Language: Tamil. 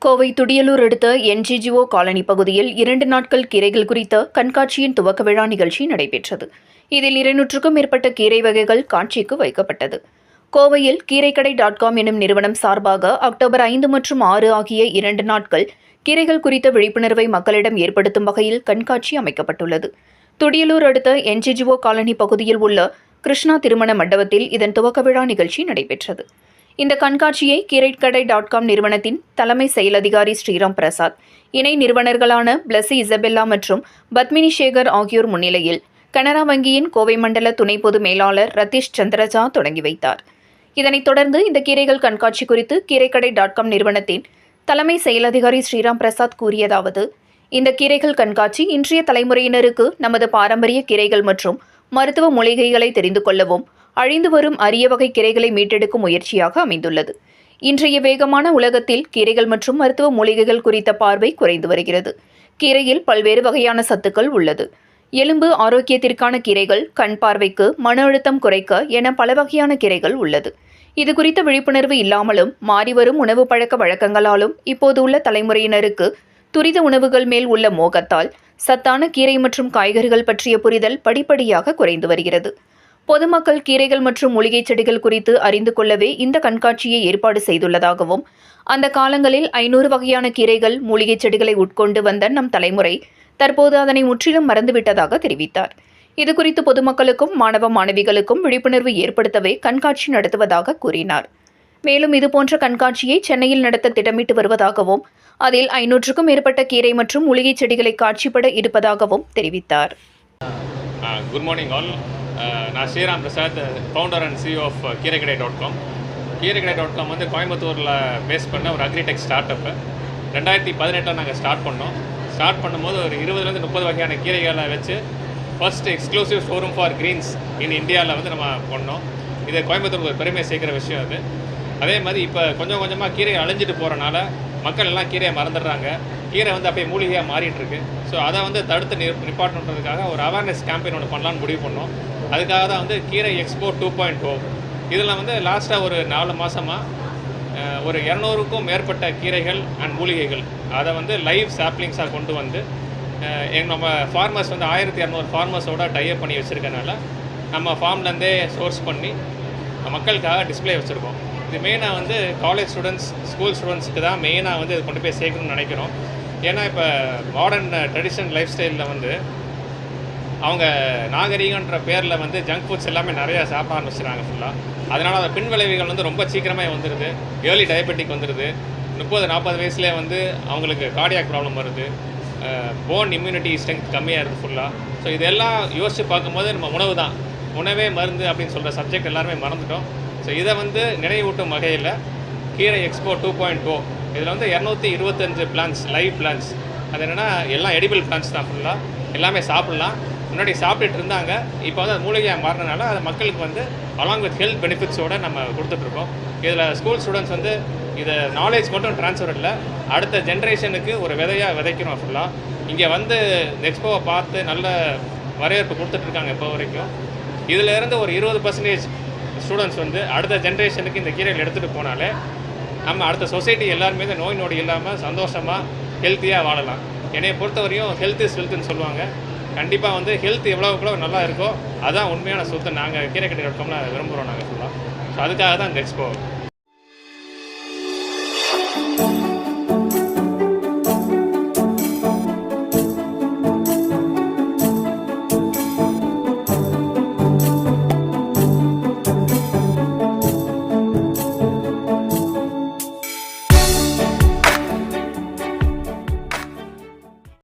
கோவை துடியலூர் அடுத்த என்ஜிஜிஓ காலனி பகுதியில் 2 நாட்கள் கீரைகள் குறித்த கண்காட்சியின் துவக்க விழா நிகழ்ச்சி நடைபெற்றது. இதில் 200க்கும் மேற்பட்ட கீரை வகைகள் காட்சிக்கு வைக்கப்பட்டது. கோவையில் கீரைக்கடை.com எனும் நிறுவனம் சார்பாக அக்டோபர் 5 மற்றும் 6 ஆகிய 2 நாட்கள் கீரைகள் குறித்த விழிப்புணர்வை மக்களிடம் ஏற்படுத்தும் வகையில் கண்காட்சி அமைக்கப்பட்டுள்ளது. துடியலூர் அடுத்த என்ஜிஜிஓ காலனி பகுதியில் உள்ள கிருஷ்ணா திருமண மண்டபத்தில் இதன் துவக்க விழா நிகழ்ச்சி நடைபெற்றது. இந்த கண்காட்சியை கீரைக்கடை.com நிறுவனத்தின் தலைமை செயல் அதிகாரி ஸ்ரீராம் பிரசாத், இணை நிறுவனர்களான பிளஸி இசபெல்லா மற்றும் பத்மினி சேகர் ஆகியோர் முன்னிலையில் கனரா வங்கியின் கோவை மண்டல துணை பொது மேலாளர் ரதீஷ் சந்திரஜா தொடங்கி வைத்தார். இதனைத் தொடர்ந்து இந்த கீரைகள் கண்காட்சி குறித்து கீரைக்கடை.com நிறுவனத்தின் தலைமை செயல் அதிகாரி ஸ்ரீராம் பிரசாத் கூறியதாவது: இந்த கீரைகள் கண்காட்சி இன்றைய தலைமுறையினருக்கு நமது பாரம்பரிய கீரைகள் மற்றும் மருத்துவ மூலிகைகளை தெரிந்து கொள்ளவும், அழிந்து வரும் அரிய வகை கீரைகளை மீட்டெடுக்கும் முயற்சியாக அமைந்துள்ளது. இன்றைய வேகமான உலகத்தில் கீரைகள் மற்றும் மருத்துவ மூலிகைகள் குறித்த பார்வை குறைந்து வருகிறது. கீரையில் பல்வேறு வகையான சத்துக்கள் உள்ளது. எலும்பு ஆரோக்கியத்திற்கான கீரைகள், கண் பார்வைக்கு, மன அழுத்தம் குறைக்க என பல வகையான கீரைகள் உள்ளது. இது குறித்த விழிப்புணர்வு இல்லாமலும் மாறிவரும் உணவு பழக்க வழக்கங்களாலும் இப்போது உள்ள தலைமுறையினருக்கு துரித உணவுகள் மேல் உள்ள மோகத்தால் சத்தான கீரை மற்றும் காய்கறிகள் பற்றிய புரிதல் படிப்படியாக குறைந்து வருகிறது. பொதுமக்கள் கீரைகள் மற்றும் மூலிகை செடிகள் குறித்து அறிந்து கொள்ளவே இந்த கண்காட்சியை ஏற்பாடு செய்துள்ளதாகவும், அந்த காலங்களில் 500 வகையான கீரைகள், மூலிகை செடிகளை உட்கொண்டு வந்த நம் தலைமுறை தற்போது அதனை முற்றிலும் மறந்துவிட்டதாக தெரிவித்தார். இதுகுறித்து பொதுமக்களுக்கும் மாணவ மாணவிகளுக்கும் விழிப்புணர்வு ஏற்படுத்தவே கண்காட்சி நடத்துவதாக கூறினார். மேலும் இதுபோன்ற கண்காட்சியை சென்னையில் நடத்த திட்டமிட்டு வருவதாகவும், அதில் 500க்கும் மேற்பட்ட கீரை மற்றும் மூலிகை செடிகளை காட்சிப்பட இருப்பதாகவும் தெரிவித்தார். Good morning all. நான் Sriram Prasad, founder and CEO of கீரைக்கடை.com. கீரைக்கடை.com வந்து கோயம்புத்தூரில் பேஸ் பண்ண ஒரு அக்ரிடெக் ஸ்டார்ட் அப்பு. 2018 நாங்கள் ஸ்டார்ட் பண்ணோம். ஸ்டார்ட் பண்ணும்போது ஒரு 20-30 வகையான கீரைகளை வச்சு first exclusive showroom for greens in இந்தியாவில் வந்து நம்ம பண்ணோம். இது கோயம்புத்தூருக்கு ஒரு பெருமை சேர்க்குற விஷயம் அது. அதே மாதிரி இப்போ கொஞ்சம் கொஞ்சமாக கீரை அழிஞ்சிட்டு போகிறனால மக்கள் எல்லாம் கீரையை மறந்துடுறாங்க. கீரை வந்து அப்படியே மூலிகையாக மாறிட்டுருக்கு. ஸோ அதை வந்து தடுத்து நிப்பாட்டணுன்றதுக்காக ஒரு அவேர்னஸ் கேம்பெயின் ஒன்று பண்ணலான்னு முடிவு பண்ணோம். அதுக்காக தான் வந்து கீரை எக்ஸ்போ 2.0. இதில் வந்து லாஸ்ட்டாக ஒரு 4 மாதமாக ஒரு 200க்கும் மேற்பட்ட கீரைகள் அண்ட் மூலிகைகள் அதை வந்து லைவ் சாப்ளிங்ஸாக கொண்டு வந்து நம்ம ஃபார்மர்ஸ் வந்து 1200 ஃபார்மர்ஸோட டைப் பண்ணி வச்சுருக்கனால நம்ம ஃபார்ம்லேருந்தே சோர்ஸ் பண்ணி மக்களுக்காக டிஸ்பிளே வச்சுருக்கோம். இது மெயினாக வந்து காலேஜ் ஸ்டூடெண்ட்ஸ், ஸ்கூல் ஸ்டூடெண்ட்ஸுக்கு தான் மெயினாக வந்து இது கொண்டு போய் சேர்க்கணும்னு நினைக்கிறோம். ஏன்னா இப்போ மாடர்ன் ட்ரெடிஷ்னல் லைஃப் ஸ்டைலில் வந்து அவங்க நாகரீகன்ற பேரில் வந்து ஜங்க் ஃபுட்ஸ் எல்லாமே நிறையா சாப்பிட ஆரம்பிச்சுறாங்க ஃபுல்லாக. அதனால் அந்த பின் விளைவுகள் வந்து ரொம்ப சீக்கிரமாக வந்துடுது. ஏர்லி டயபெட்டிக் வந்துடுது. 30-40 வயசுலேயே வந்து அவங்களுக்கு கார்டியாக் ப்ராப்ளம் வருது. போன் இம்யூனிட்டி ஸ்ட்ரென்த் கம்மியாக இருக்குது ஃபுல்லாக. ஸோ இதெல்லாம் யோசித்து பார்க்கும்போது நம்ம உணவு தான், உணவே மருந்து அப்படின்னு சொல்கிற சப்ஜெக்ட் எல்லாருமே மறந்துட்டோம். ஸோ இதை வந்து நினைவூட்டும் வகையில் கீரை எக்ஸ்போ 2.0 இதில் வந்து 225 பிளான்ஸ், லைவ் பிளான்ஸ். அது என்னென்னா எல்லாம் எடிபிள் பிளான்ஸ் தான் ஃபுல்லாக. எல்லாமே சாப்பிட்லாம். முன்னாடி சாப்பிட்டுட்டு இருந்தாங்க. இப்போ வந்து அது மூலிகையாக மாறினால அது மக்களுக்கு வந்து அலாங் வித் ஹெல்த் பெனிஃபிட்ஸோடு நம்ம கொடுத்துட்ருக்கோம். இதில் ஸ்கூல் ஸ்டூடெண்ட்ஸ் வந்து இதை நாலேஜ் மட்டும் ட்ரான்ஸ்ஃபர் இல்லை, அடுத்த ஜென்ரேஷனுக்கு ஒரு விதையாக விதைக்கணும் ஃபுல்லாக. இங்கே வந்து இந்த எக்ஸ்போவை பார்த்து நல்ல வரவேற்பு கொடுத்துட்ருக்காங்க இப்போ வரைக்கும். இதில் இருந்து ஒரு 20% ஸ்டூடெண்ட்ஸ் வந்து அடுத்த ஜென்ரேஷனுக்கு இந்த கீரைகள் எடுத்துகிட்டு போனாலே நம்ம அடுத்த சொசைட்டி எல்லாருமே இந்த நோய் நொடி இல்லாமல் சந்தோஷமாக ஹெல்த்தியாக வாழலாம். என்னையை பொறுத்தவரையும் ஹெல்த் இஸ் வெல்த்னு சொல்லுவாங்க. கண்டிப்பாக வந்து ஹெல்த் எவ்வளோ நல்லா இருக்கோ அதுதான் உண்மையான சொத்து. நாங்கள் கீரைக்கடை.comல விரும்புகிறோம் நாங்கள் ஃபுல்லாக. ஸோ அதுக்காக தான் இந்த எக்ஸ்போ.